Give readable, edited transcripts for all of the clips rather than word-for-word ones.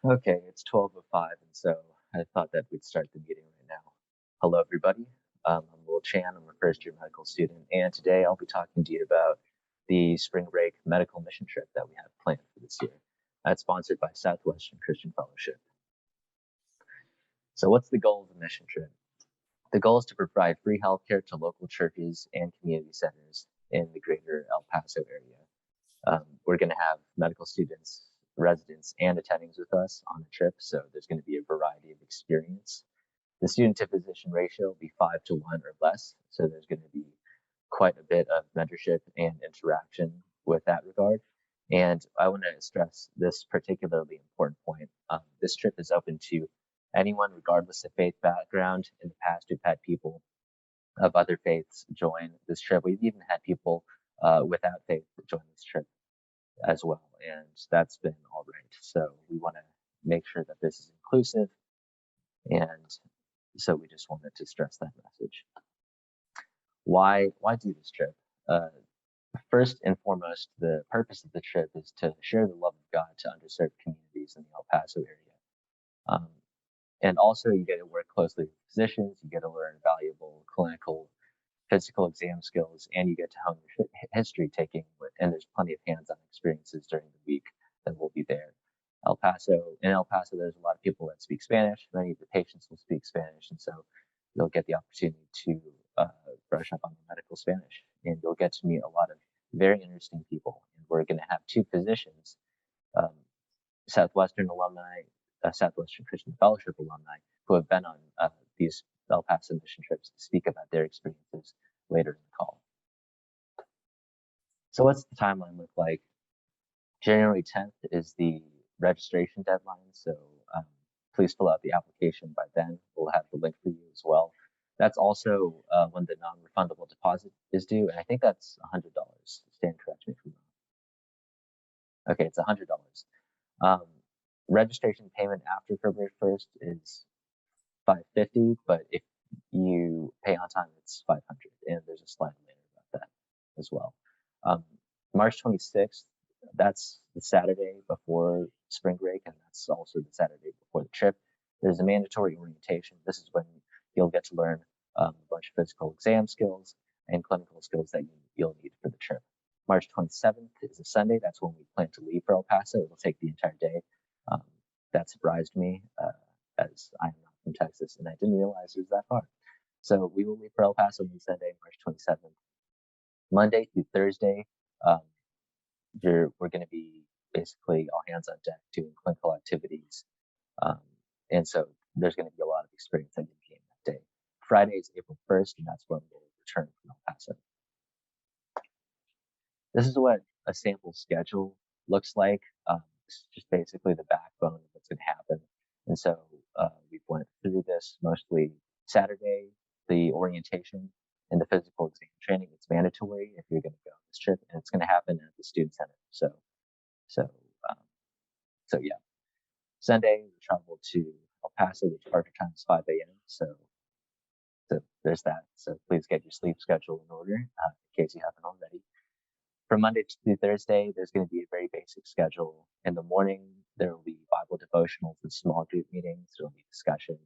Okay, it's 12:05, and so I thought that we'd start the meeting right now. Hello, everybody. I'm Will Chan. I'm a first-year medical student, and today I'll be talking to you about the spring break medical mission trip that we have planned for this year. That's sponsored by Southwestern Christian Fellowship. So, what's the goal of the mission trip? The goal is to provide free healthcare to local churches and community centers in the greater El Paso area. We're going to have medical students, residents, and attendings with us on the trip, so there's going to be a variety of experience. The student to physician ratio will be 5-to-1 or less, so there's going to be quite a bit of mentorship and interaction with that regard. And I want to stress this particularly important point. This trip is open to anyone, regardless of faith background. In the past, we've had people of other faiths join this trip. We've even had people without faith join this trip as well, and that's been all right. So we want to make sure that this is inclusive, and so we just wanted to stress that message. Why do this trip? First and foremost, the purpose of the trip is to share the love of God to underserved communities in the El Paso area. Um, and also, you get to work closely with physicians, you get to learn valuable clinical, physical exam skills, and you get to hone your history taking, and there's plenty of hands-on experiences during the week that will be there. In El Paso, there's a lot of people that speak Spanish. Many of the patients will speak Spanish, and so you'll get the opportunity to brush up on the medical Spanish, and you'll get to meet a lot of very interesting people. And we're going to have two physicians, um, Southwestern alumni, Southwestern Christian Fellowship alumni, who have been on these El Paso mission trips to speak about their experiences later in the call. So what's the timeline look like? January 10th is the registration deadline, so please fill out the application by then. We'll have the link for you as well. That's also when the non-refundable deposit is due, and I think that's $100. Stan, correct me if I'm wrong. Okay, it's $100. Registration payment after February 1st is $550, but if you pay on time, it's $500, and there's a slide later about that as well. March 26th, that's the Saturday before spring break, and that's also the Saturday before the trip. There's a mandatory orientation. This is when you'll get to learn a bunch of physical exam skills and clinical skills that you'll need for the trip. March 27th is a Sunday. That's when we plan to leave for El Paso. It'll take the entire day. That surprised me as I'm not from Texas, and I didn't realize it was that far. So we will leave for El Paso on Sunday, March 27th. Monday through Thursday, we're going to be basically all hands on deck doing clinical activities. And so there's going to be a lot of experience that you gain that day. Friday is April 1st, and that's when we'll return from El Paso. This is what a sample schedule looks like. This is just basically the backbone of what's going to happen. And so we've went through this mostly Saturday, the orientation and the physical exam training. It's mandatory if you're going to go on this trip, and it's going to happen at the student center. So yeah. Sunday, we travel to El Paso. The departure time is 5 a.m. So there's that. So please get your sleep schedule in order in case you haven't already. From Monday to Thursday, there's going to be a very basic schedule. In the morning, there will be Bible devotionals and small group meetings. There will be discussion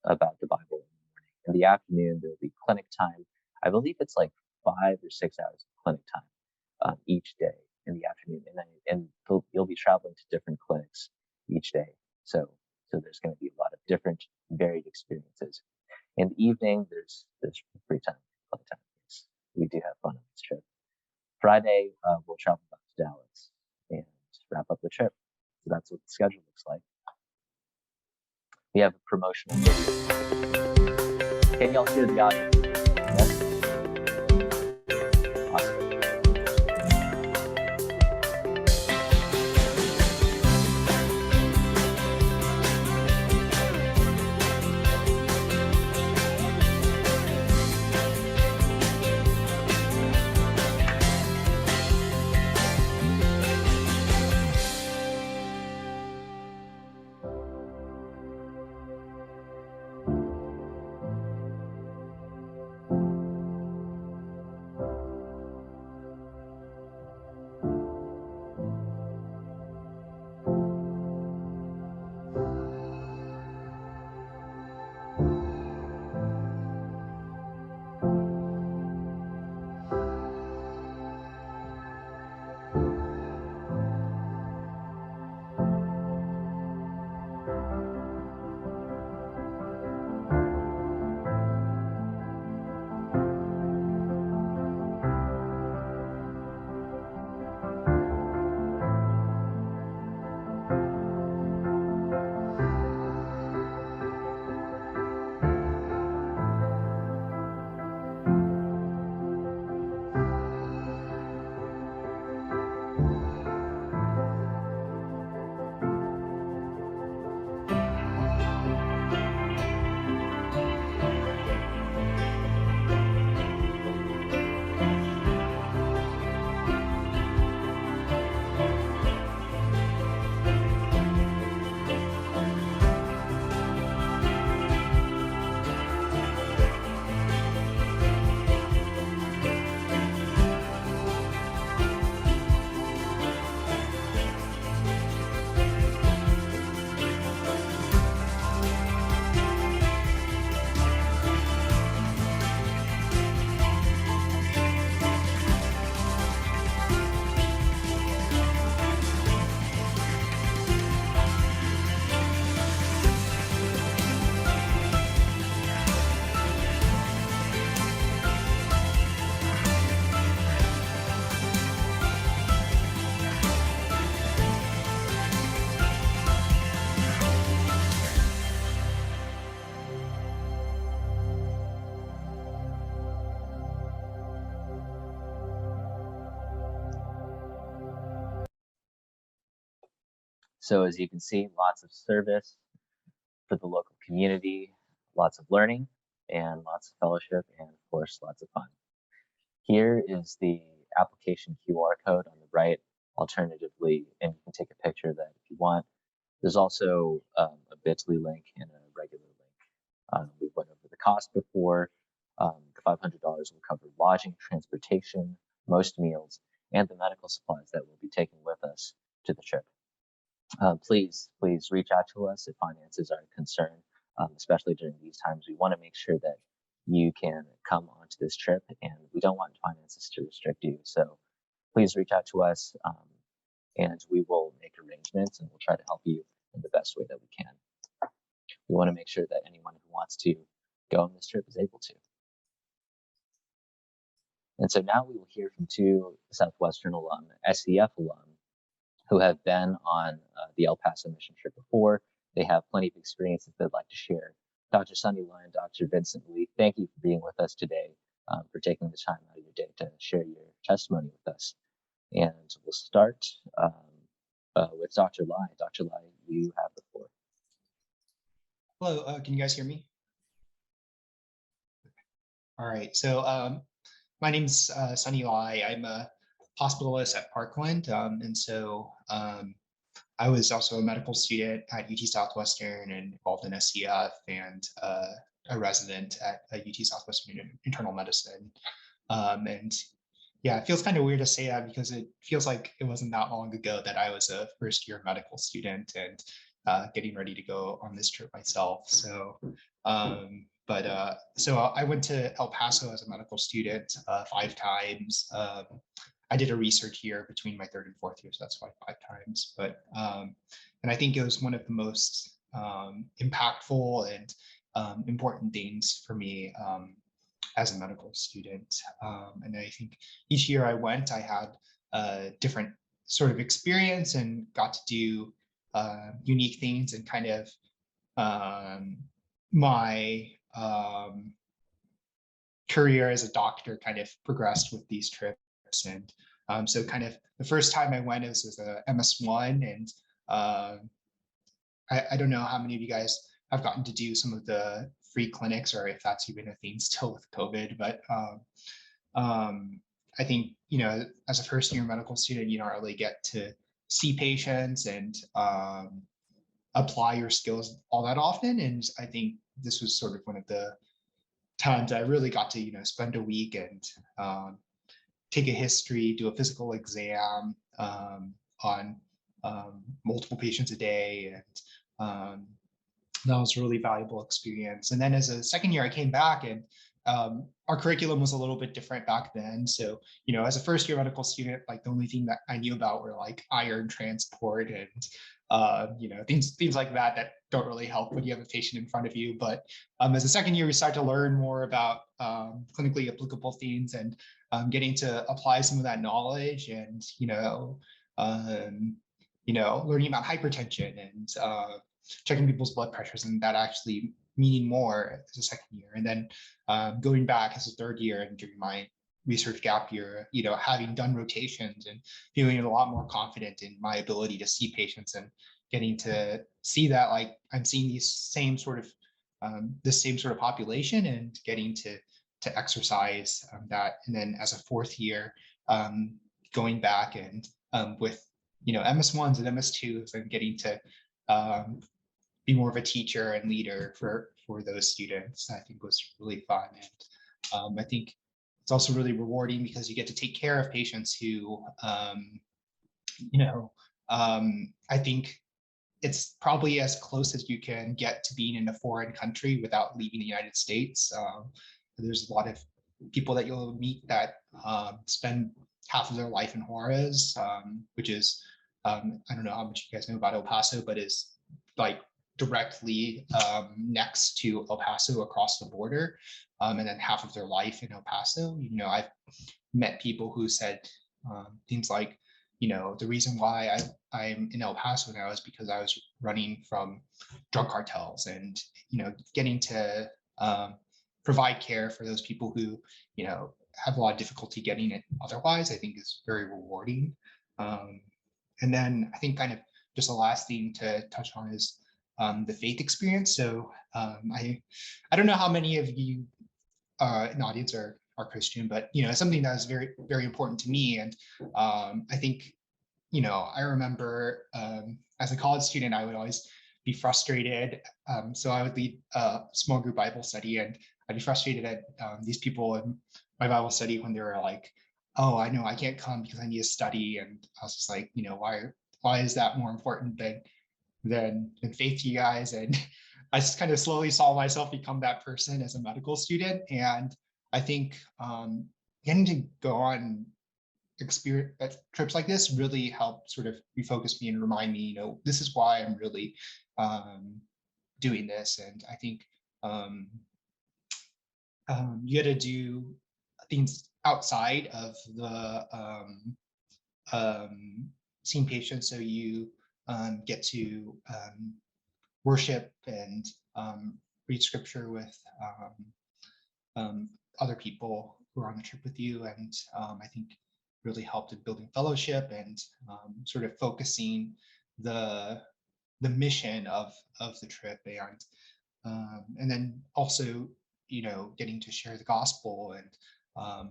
about the Bible in the morning. In the afternoon, there will be clinic time. I believe it's like 5 or 6 hours of clinic time each day in the afternoon, and you'll be traveling to different clinics each day. So there's going to be a lot of different, varied experiences. In the evening, there's free time, clinic time. We do have fun on this trip. Friday, we'll travel back to Dallas and wrap up the trip. So that's what the schedule looks like. We have a promotional video. Can y'all hear the audience? Yes? Awesome. So as you can see, lots of service for the local community, lots of learning, and lots of fellowship, and of course, lots of fun. Here is the application QR code on the right. Alternatively, and you can take a picture of that if you want. There's also a bit.ly link and a regular link. We went over the cost before. $500 will cover lodging, transportation, most meals, and the medical supplies that we'll be taking with us to the trip. Please reach out to us if finances are a concern, especially during these times. We want to make sure that you can come onto this trip, and we don't want finances to restrict you. So please reach out to us, and we will make arrangements, and we'll try to help you in the best way that we can. We want to make sure that anyone who wants to go on this trip is able to. And so now we will hear from two Southwestern alum, SCF alum, who have been on the El Paso mission trip before. They have plenty of experiences they'd like to share. Dr. Sunny Lai and Dr. Vincent Lee, thank you for being with us today, for taking the time out of your day to share your testimony with us. And we'll start with Dr. Lai. Dr. Lai, you have the floor. Hello, can you guys hear me? All right, so my name's Sunny Lai. I'm a hospitalist at Parkland, and so I was also a medical student at UT Southwestern and involved in SCF, and a resident at UT Southwestern Internal Medicine. And yeah, it feels kind of weird to say that because it feels like it wasn't that long ago that I was a first-year medical student and getting ready to go on this trip myself. So, so I went to El Paso as a medical student 5 times. I did a research year between my 3rd and 4th year, so that's why 5 times. But and I think it was one of the most impactful and important things for me as a medical student. And I think each year I went, I had a different sort of experience and got to do unique things, and kind of my career as a doctor kind of progressed with these trips. And so kind of the first time I went, it was as a MS1, and I don't know how many of you guys have gotten to do some of the free clinics, or if that's even a thing still with COVID, but I think, you know, as a first-year medical student, you don't really get to see patients and apply your skills all that often. And I think this was sort of one of the times I really got to, you know, spend a week and take a history, do a physical exam on multiple patients a day. And that was a really valuable experience. And then as a second year, I came back, and our curriculum was a little bit different back then. So, you know, as a first year medical student, like the only thing that I knew about were like iron transport and, you know, things like that that don't really help when you have a patient in front of you. But as a second year, we start to learn more about clinically applicable things, and getting to apply some of that knowledge, and, learning about hypertension and checking people's blood pressures, and that actually meaning more as a second year. And then going back as a third year and during my research gap year, you know, having done rotations and feeling a lot more confident in my ability to see patients, and getting to see that like I'm seeing these same sort of this same sort of population, and getting to exercise that. And then as a fourth year, going back and with, you know, MS1s and MS2s, and getting to be more of a teacher and leader for those students, I think was really fun. And I think it's also really rewarding because you get to take care of patients who, I think it's probably as close as you can get to being in a foreign country without leaving the United States. There's a lot of people that you'll meet that spend half of their life in Juarez, which is, I don't know how much you guys know about El Paso, but is like directly next to El Paso across the border, and then half of their life in El Paso. You know, I've met people who said things like, you know, the reason why I'm in El Paso now is because I was running from drug cartels, and, you know, getting to provide care for those people who, you know, have a lot of difficulty getting it otherwise, I think is very rewarding. And then I think kind of just a last thing to touch on is the faith experience. So I don't know how many of you in the audience are Christian, but it's something that is very, very important to me. And I think, I remember as a college student, I would always be frustrated. So I would lead a small group Bible study, and I'd be frustrated at these people in my Bible study when they were like, "Oh, I know I can't come because I need to study," and I was just like, why is that more important than faith to you guys? And I just kind of slowly saw myself become that person as a medical student. And I think getting to go on experience trips like this really help sort of refocus me and remind me, this is why I'm really doing this. And I think um, you got to do things outside of the seeing patients, so you get to worship and read scripture with other people who are on the trip with you. And I think really helped in building fellowship and sort of focusing the mission of the trip. And then also getting to share the gospel and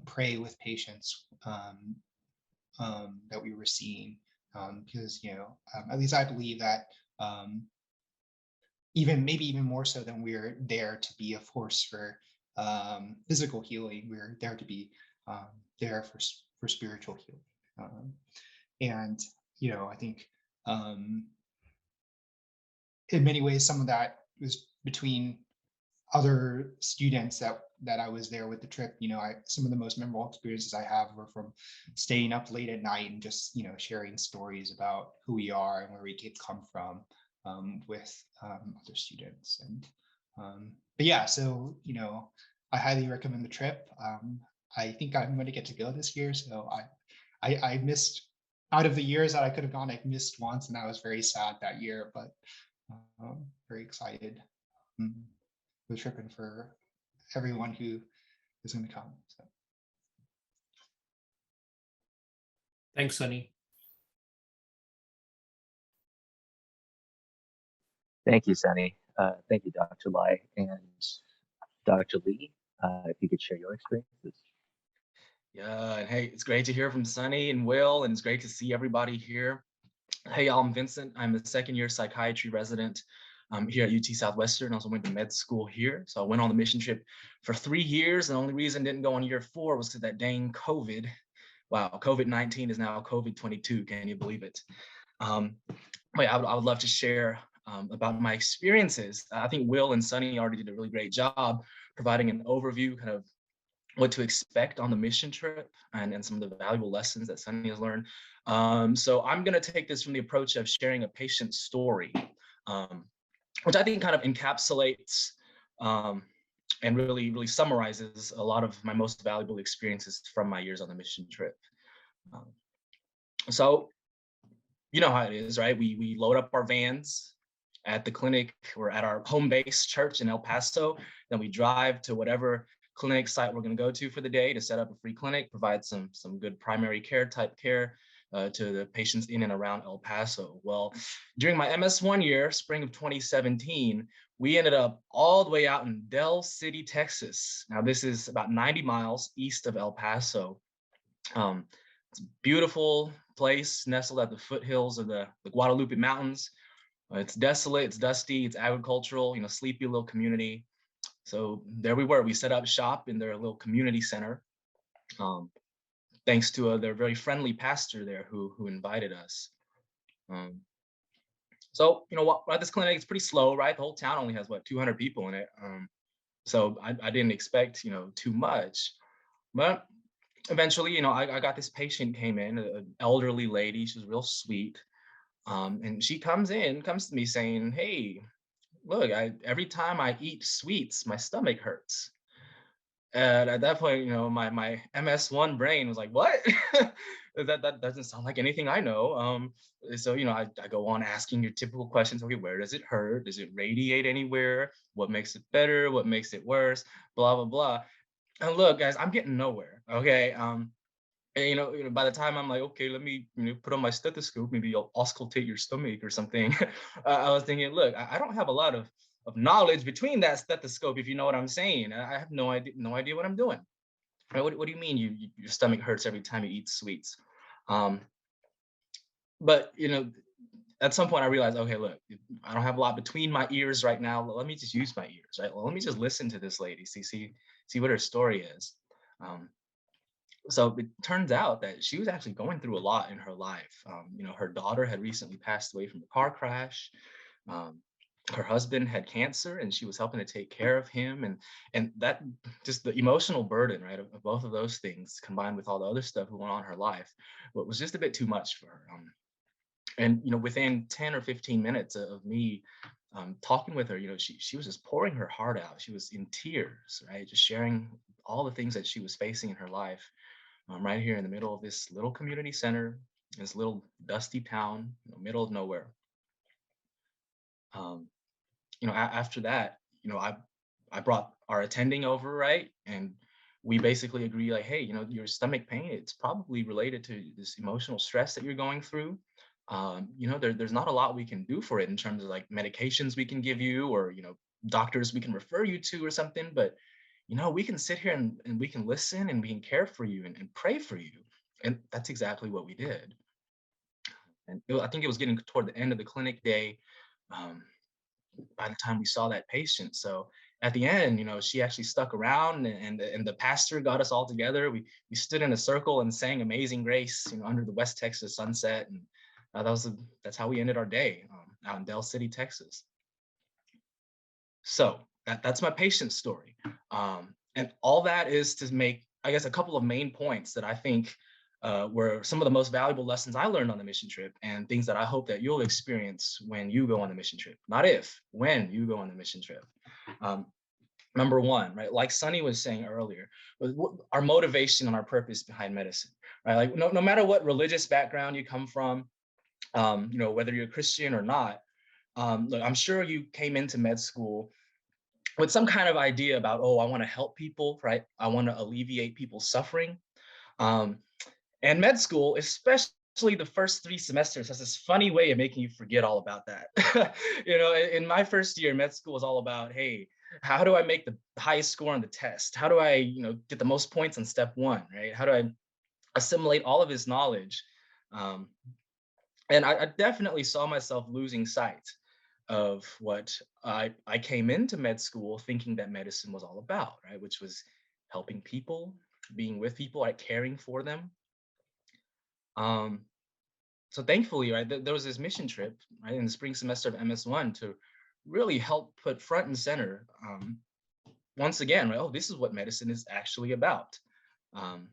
pray with patients that we were seeing, because at least I believe that maybe even more so than we're there to be a force for physical healing, we're there to be there for spiritual healing. And I think in many ways some of that was between other students that I was there with the trip. Some of the most memorable experiences I have were from staying up late at night and just sharing stories about who we are and where we come from with other students. And but yeah, so I highly recommend the trip. I think I'm going to get to go this year, so I missed, out of the years that I could have gone, I missed once, and I was very sad that year, but very excited for the trip and for everyone who is going to come. So. Thanks, Sunny. Thank you, Sunny. Thank you, Dr. Lai. And Dr. Lee, if you could share your experiences. Yeah, and hey, it's great to hear from Sunny and Will, and it's great to see everybody here. Hey, I'm Vincent. I'm a second-year psychiatry resident here at UT Southwestern. I also went to med school here. So I went on the mission trip for 3 years. And the only reason I didn't go on year 4 was because that dang COVID. Wow, COVID-19 is now COVID-22. Can you believe it? But yeah, I would love to share about my experiences. I think Will and Sunny already did a really great job providing an overview, kind of what to expect on the mission trip and some of the valuable lessons that Sunny has learned. So I'm going to take this from the approach of sharing a patient story, which I think kind of encapsulates and really summarizes a lot of my most valuable experiences from my years on the mission trip. So you know how it is, right? We load up our vans at the clinic or at our home base church in El Paso. Then we drive to whatever clinic site we're going to go to for the day to set up a free clinic, provide some good primary care type care to the patients in and around El Paso. Well, during my MS1 year, spring of 2017, we ended up all the way out in Del City, Texas. Now, this is about 90 miles east of El Paso. It's a beautiful place nestled at the foothills of the Guadalupe Mountains. It's desolate, it's dusty, it's agricultural, sleepy little community. So there we were. We set up shop in their little community center, thanks to their very friendly pastor there who invited us. So at this clinic, it's pretty slow, right? The whole town only has 200 people in it. So I didn't expect too much, but eventually, I got this patient came in, an elderly lady. She was real sweet, and she comes to me saying, "Hey, look, every time I eat sweets, my stomach hurts." And at that point, my MS1 brain was like, "What? that doesn't sound like anything I know." So I go on asking your typical questions. Okay, where does it hurt? Does it radiate anywhere? What makes it better? What makes it worse? Blah blah blah. And look, guys, I'm getting nowhere. Okay. And by the time I'm like, okay, let me put on my stethoscope, maybe I'll auscultate your stomach or something. I was thinking, look, I don't have a lot of knowledge between that stethoscope, if you know what I'm saying. I have no idea what I'm doing. Right? What do you mean your stomach hurts every time you eat sweets? Um, but at some point I realized, okay, look, I don't have a lot between my ears right now. Let me just use my ears, right? Well, let me just listen to this lady, see what her story is. Um, so it turns out that she was actually going through a lot in her life. Her daughter had recently passed away from a car crash. Um, her husband had cancer, and she was helping to take care of him, and that just the emotional burden, right, of both of those things combined with all the other stuff going on in her life, what was just a bit too much for her. And within 10 or 15 minutes of me talking with her, she was just pouring her heart out. She was in tears, right, just sharing all the things that she was facing in her life, right here in the middle of this little community center, this little dusty town, middle of nowhere. um, After that, I brought our attending over, right, and we basically agree, like, hey, your stomach pain, it's probably related to this emotional stress that you're going through. There's not a lot we can do for it in terms of like medications we can give you, or doctors we can refer you to or something, but we can sit here and we can listen, and we can care for you, and pray for you. And that's exactly what we did. And I think it was getting toward the end of the clinic day, um, by the time we saw that patient. So at the end, she actually stuck around, and the pastor got us all together. We stood in a circle and sang Amazing Grace, under the West Texas sunset, and that's how we ended our day, out in Del City, Texas. So that's my patient story, and all that is to make, I guess, a couple of main points that I think were some of the most valuable lessons I learned on the mission trip, and things that I hope that you'll experience when you go on the mission trip. Not if, when you go on the mission trip. Um, Number one, right, like Sunny was saying earlier, our motivation and our purpose behind medicine, right? Like no matter what religious background you come from, whether you're a Christian or not, look, I'm sure you came into med school with some kind of idea about, oh, I want to help people, right? I want to alleviate people's suffering. Um, and med school, especially the first 3 semesters, has this funny way of making you forget all about that. In my first year, med school was all about, hey, how do I make the highest score on the test? How do I, get the most points on step one, right? How do I assimilate all of his knowledge? Um, and I definitely saw myself losing sight of what I came into med school thinking that medicine was all about, right? Which was helping people, being with people, like caring for them. Um, so thankfully, right, there was this mission trip, right, in the spring semester of MS1 to really help put front and center, once again, right, oh, this is what medicine is actually about. Um,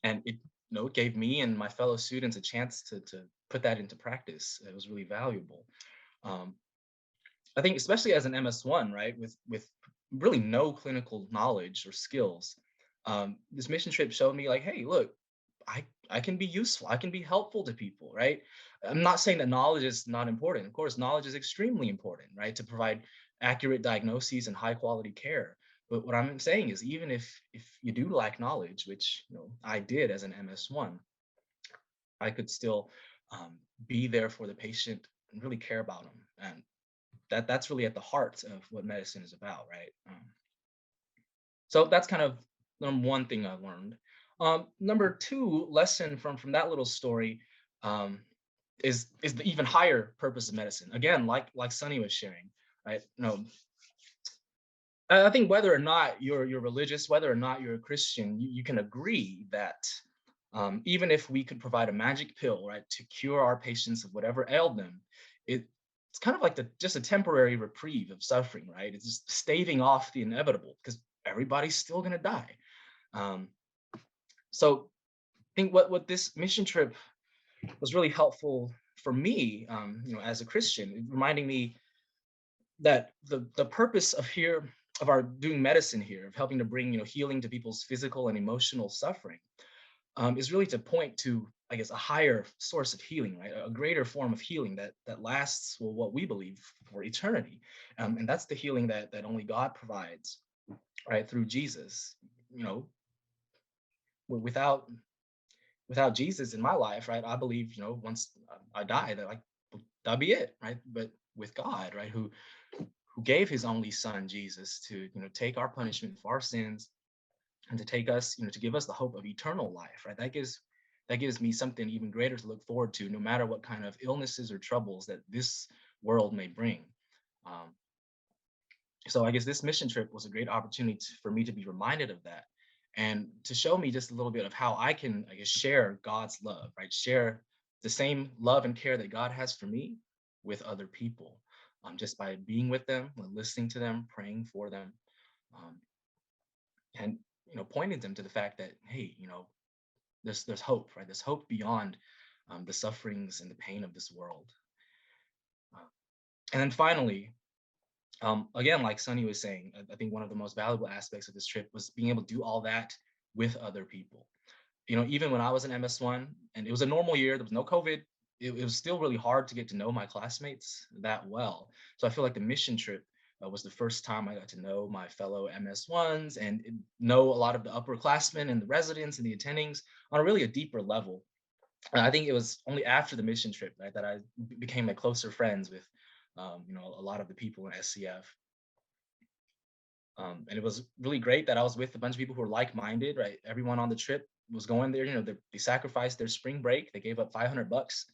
and it, it gave me and my fellow students a chance to put that into practice. It was really valuable. Um, I think especially as an MS1, right, with really no clinical knowledge or skills, this mission trip showed me, like, hey, look, I can be useful. I can be helpful to people, right? I'm not saying that knowledge is not important. Of course, knowledge is extremely important, right, to provide accurate diagnoses and high quality care. But what I'm saying is, even if you do lack knowledge, which I did as an MS1, I could still be there for the patient and really care about them. And that's really at the heart of what medicine is about, right? So that's kind of one thing I learned. Number two lesson from that little story, um, is the even higher purpose of medicine. Again, like Sunny was sharing, right? I think whether or not you're religious, whether or not you're a Christian, you can agree that even if we could provide a magic pill, right, to cure our patients of whatever ailed them, it's kind of like just a temporary reprieve of suffering, right? It's just staving off the inevitable, because everybody's still going to die. Um, so I think what this mission trip was really helpful for me, as a Christian, reminding me that the purpose of our doing medicine here, of helping to bring healing to people's physical and emotional suffering, is really to point to, I guess, a higher source of healing, right? A greater form of healing that lasts, well, what we believe, for eternity, and that's the healing that only God provides, right, through Jesus. without Jesus in my life, right? I believe, once I die, that like that'll be it, right? But with God, right, who gave his only son Jesus to, take our punishment for our sins and to take us, to give us the hope of eternal life, right? That gives me something even greater to look forward to, no matter what kind of illnesses or troubles that this world may bring. Um, so I guess this mission trip was a great opportunity for me to be reminded of that and to show me just a little bit of how I can, I guess, share God's love, right? Share the same love and care that God has for me with other people, just by being with them, listening to them, praying for them, um, and pointing them to the fact that, hey, there's hope, right? There's hope beyond the sufferings and the pain of this world. And then finally, again, like Sunny was saying, I think one of the most valuable aspects of this trip was being able to do all that with other people. Even when I was in MS1 and it was a normal year, there was no COVID, it was still really hard to get to know my classmates that well. So I feel like the mission trip was the first time I got to know my fellow MS1s and know a lot of the upperclassmen and the residents and the attendings on really a deeper level. And I think it was only after the mission trip, right, that I became like closer friends with a lot of the people in SCF. And it was really great that I was with a bunch of people who were like-minded, right? Everyone on the trip was going there, they sacrificed their spring break. They gave up $500,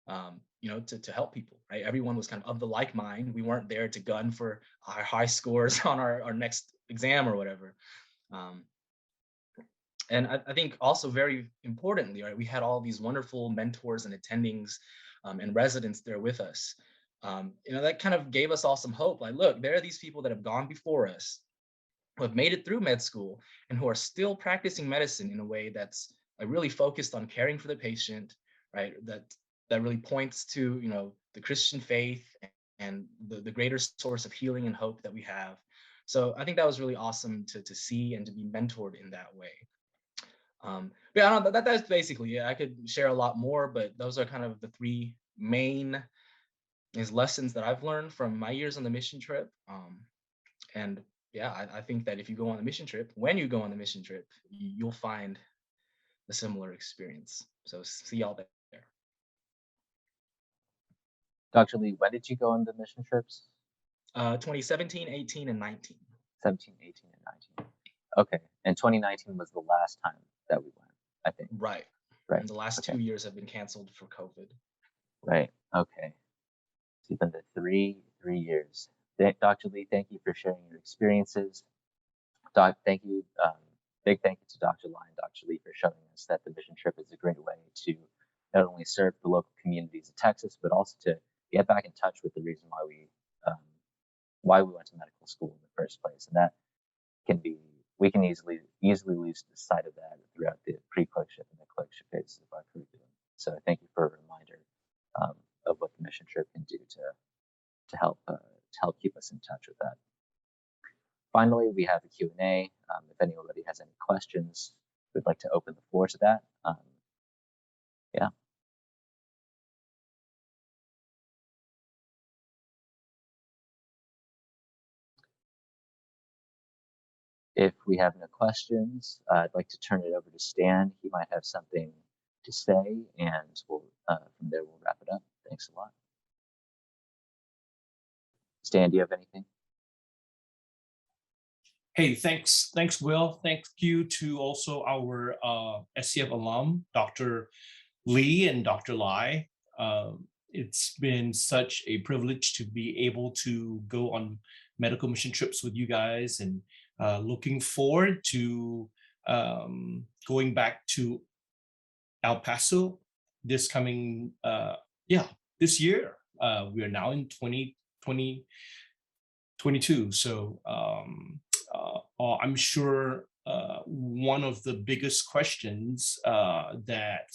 to help people, right? Everyone was kind of the like mind. We weren't there to gun for our high scores on our next exam or whatever. And I think also very importantly, right, we had all these wonderful mentors and attendings and residents there with us. That kind of gave us all some hope. Like, look, there are these people that have gone before us, who have made it through med school, and who are still practicing medicine in a way that's really focused on caring for the patient, right? That really points to the Christian faith and the greater source of healing and hope that we have. So I think that was really awesome to see and to be mentored in that way. But yeah, I don't know, that's basically it. I could share a lot more, but those are kind of the three main lessons that I've learned from my years on the mission trip. And yeah, I think that if you go on the mission trip, when you go on the mission trip, you'll find a similar experience. So see y'all there. Dr. Lee, when did you go on the mission trips? 2017, 18, and 19. 17, 18, and 19. Okay. And 2019 was the last time that we went, I think. Right. Right. And the last 2 years have been canceled for COVID. Right. Okay. So you've been there three years. Dr. Lee, thank you for sharing your experiences. Thank you. Big thank you to Dr. Lai and Dr. Lee for showing us that the mission trip is a great way to not only serve the local communities of Texas, but also to get back in touch with the reason why we went to medical school in the first place. And that we can easily lose sight of that throughout the pre-clerkship and the clerkship phases of our curriculum. So thank you for a reminder of what the mission trip can do to help keep us in touch with that. Finally, we have a Q&A. If anybody has any questions, we'd like to open the floor to that. Yeah. If we have no questions, I'd like to turn it over to Stan. He might have something to say, and we'll from there we'll wrap it up. Thanks a lot. Stan, do you have anything? Hey, thanks, Will. Thank you to also our SCF alum, Dr. Lee and Dr. Lai. It's been such a privilege to be able to go on medical mission trips with you guys, and looking forward to going back to El Paso this coming, this year. We are now in 2022. So I'm sure one of the biggest questions that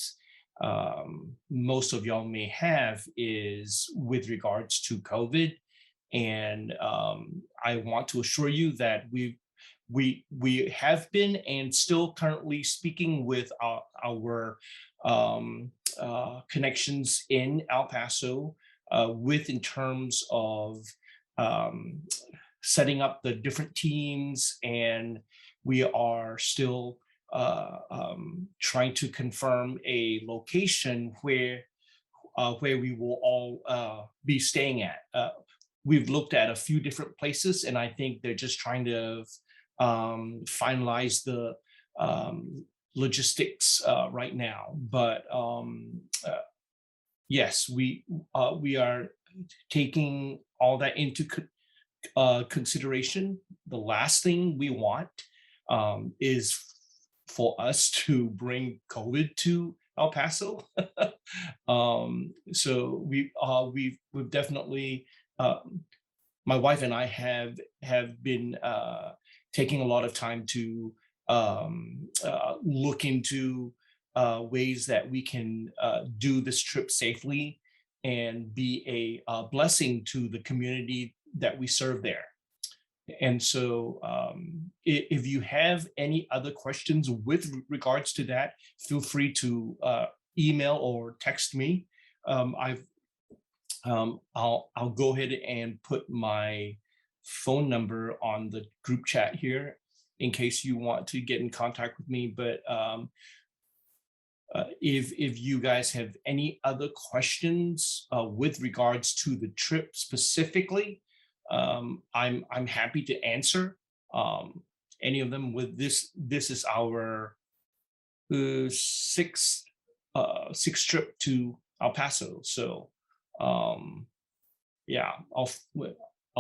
most of y'all may have is with regards to COVID. And I want to assure you that we have been and still currently speaking with our connections in El Paso in terms of setting up the different teams, and we are still trying to confirm a location where we will all be staying at. We've looked at a few different places, and I think they're just trying to finalize the logistics right now. But yes, we are taking all that into consideration. The last thing we want is for us to bring COVID to El Paso. So we've definitely, my wife and I have been taking a lot of time to look into ways that we can do this trip safely and be a blessing to the community that we serve there. And so if you have any other questions with regards to that, feel free to email or text me. I'll go ahead and put my phone number on the group chat here in case you want to get in contact with me. But if you guys have any other questions with regards to the trip specifically, I'm happy to answer any of them. With this is our sixth trip to El Paso. So yeah, our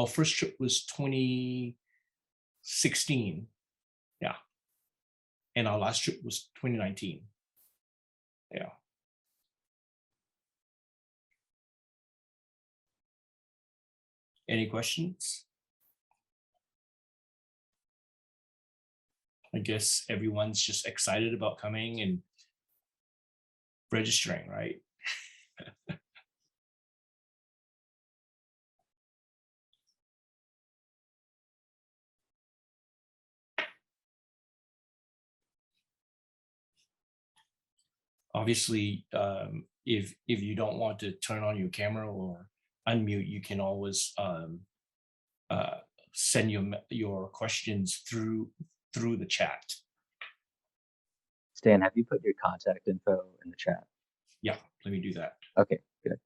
first trip was 2016. Yeah. And our last trip was 2019. Yeah. Any questions? I guess everyone's just excited about coming and registering, right? Obviously, if you don't want to turn on your camera or unmute, you can always send your questions through the chat. Stan, have you put your contact info in the chat? Yeah, let me do that. Okay, good.